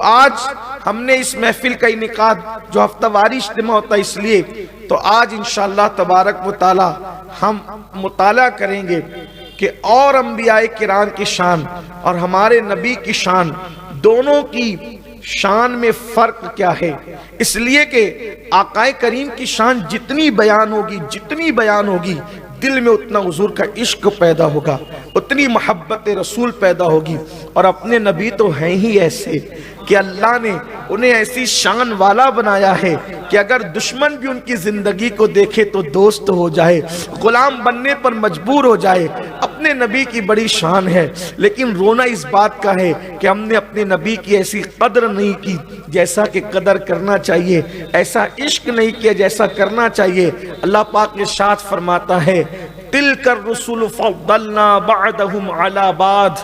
تو آج ہم نے اس محفل کا انعقاد جو ہفتہ واری اجتماع ہوتا ہے اس لیے، تو آج انشاءاللہ تبارک و تعالی ہم مطالعہ کریں گے کہ اور انبیاء کرام کی شان اور ہمارے نبی کی شان، دونوں کی شان میں فرق کیا ہے۔ اس لیے کہ آقا کریم کی شان جتنی بیان ہوگی دل میں اتنا حضور کا عشق پیدا ہوگا، اتنی محبت رسول پیدا ہوگی۔ اور اپنے نبی تو ہیں ہی ایسے کہ اللہ نے انہیں ایسی شان والا بنایا ہے کہ اگر دشمن بھی ان کی زندگی کو دیکھے تو دوست ہو جائے، غلام بننے پر مجبور ہو جائے۔ اپنے نبی کی بڑی شان ہے، لیکن رونا اس بات کا ہے کہ ہم نے اپنے نبی کی ایسی قدر نہیں کی جیسا کہ قدر کرنا چاہیے، ایسا عشق نہیں کیا جیسا کرنا چاہیے۔ اللہ پاک ارشاد فرماتا ہے تِلْكَ الرُّسُلُ فَضَّلْنَا بَعْدَهُمْ عَلَى بَعْضٍ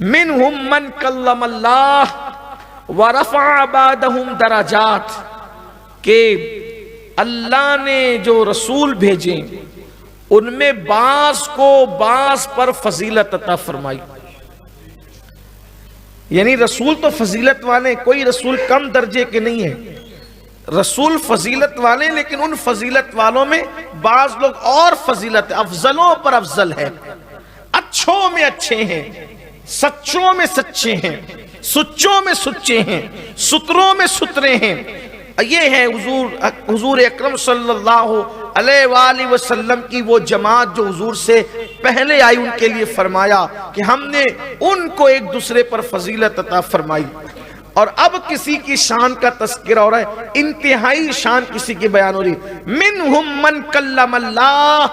مِّنْهُمْ مَنْ كَلَّمَ اللَّهُ وَرَفَعَ بَعْضَهُمْ دَرَجَاتٍ، کہ اللہ نے جو رسول بھیجے ان میں بعض کو بعض پر فضیلت عطا فرمائی۔ یعنی رسول تو فضیلت والے، کوئی رسول کم درجے کے نہیں ہے، رسول فضیلت والے، لیکن ان فضیلت والوں میں بعض لوگ اور فضیلت افضلوں پر افضل ہے، اچھوں میں اچھے ہیں، سچوں میں سچے ہیں، سچوں میں سچے ہیں، ستروں میں سترے ہیں۔ یہ ہے حضور اکرم صلی اللہ علیہ وآلہ وسلم کی وہ جماعت جو حضور سے پہلے آئی، ان کے لیے فرمایا کہ ہم نے ان کو ایک دوسرے پر فضیلت عطا فرمائی۔ اور اب کسی کی شان کا تذکرہ ہو رہا ہے، انتہائی شان کسی کی بیان ہو رہی، منہم من کلم اللہ،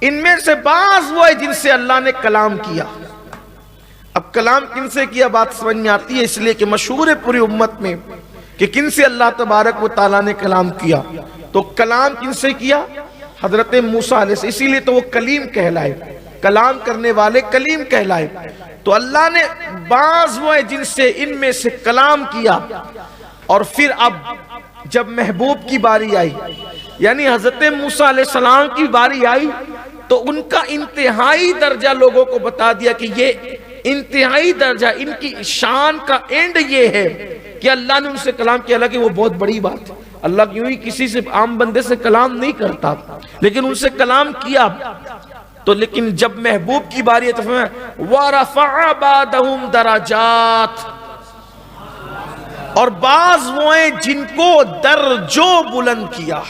ان میں سے بعض وہ ہے جن سے اللہ نے کلام کیا۔ اب کلام کن سے کیا بات سمجھ میں آتی ہے، اس لیے کہ مشہور ہے پوری امت میں کہ کن سے اللہ تبارک و تعالیٰ نے کلام کیا، تو کلام کن سے کیا؟ حضرت موسیٰ علیہ السلام، اسی لیے تو وہ کلیم کہلائے، کلام کرنے والے کلیم کہلائے۔ تو اللہ نے بعض وہ ہیں جن سے ان میں سے کلام کیا، اور پھر اب جب محبوب کی باری آئی، یعنی حضرت موسیٰ علیہ السلام کی باری آئی، تو ان کا انتہائی درجہ لوگوں کو بتا دیا کہ یہ انتہائی درجہ، ان کی شان کا اینڈ یہ ہے کہ اللہ نے ان سے کلام کیا۔ حالانکہ وہ بہت بڑی بات ہے، اللہ کیوں ہی کسی سے عام بندے سے کلام نہیں کرتا، لیکن ان سے کلام کیا۔ تو لیکن جب محبوب کی باری ہے تو فرمایا وَرَفَعَ بَعْضَهُمْ دَرَجَاتٍ، اور بعض وہ ہیں جن کو درجوں بلند کیا۔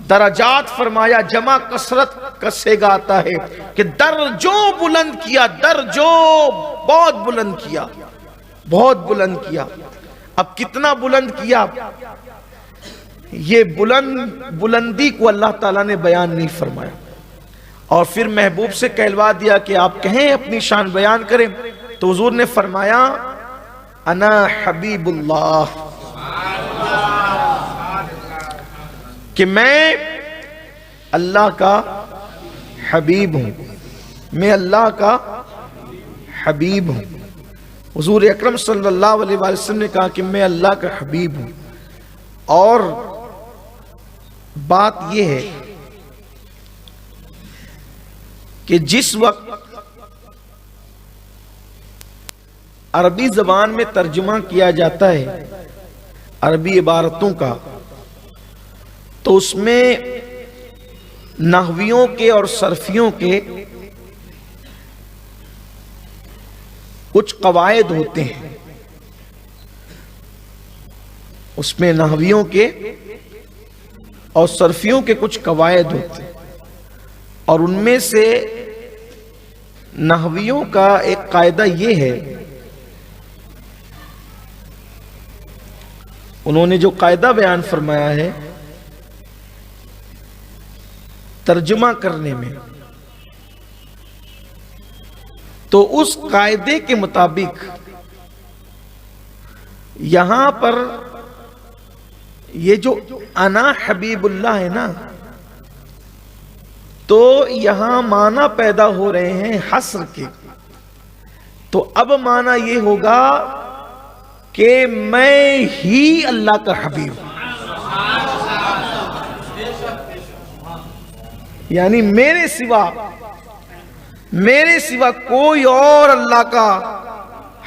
درجات فرمایا جمع کثرت کسے گا آتا ہے کہ درجوں بلند کیا، درجوں بہت بلند کیا، بہت بلند کیا۔ اب کتنا بلند کیا؟ یہ بلندی کو اللہ تعالیٰ نے بیان نہیں فرمایا، اور پھر محبوب سے کہلوا دیا کہ آپ کہیں اپنی شان بیان کریں، تو حضور نے فرمایا انا حبیب اللہ، کہ میں اللہ کا حبیب ہوں، میں اللہ کا حبیب ہوں۔ حضور اکرم صلی اللہ علیہ وسلم نے کہا کہ میں اللہ کا حبیب ہوں۔ اور بات یہ ہے کہ جس وقت عربی زبان میں ترجمہ کیا جاتا ہے عربی عبارتوں کا، تو اس میں نحویوں کے اور صرفیوں کے کچھ قواعد ہوتے ہیں، اس میں نحویوں کے اور صرفیوں کے کچھ قواعد ہوتے ہیں، اور ان میں سے نحویوں کا ایک قاعدہ یہ ہے، انہوں نے جو قاعدہ بیان فرمایا ہے ترجمہ کرنے میں، تو اس قاعدے کے مطابق یہاں پر یہ جو انا حبیب اللہ ہے نا، تو یہاں معنی پیدا ہو رہے ہیں حصر کے، تو اب معنی یہ ہوگا کہ میں ہی اللہ کا حبیب ہوں، یعنی میرے سوا کوئی اور اللہ کا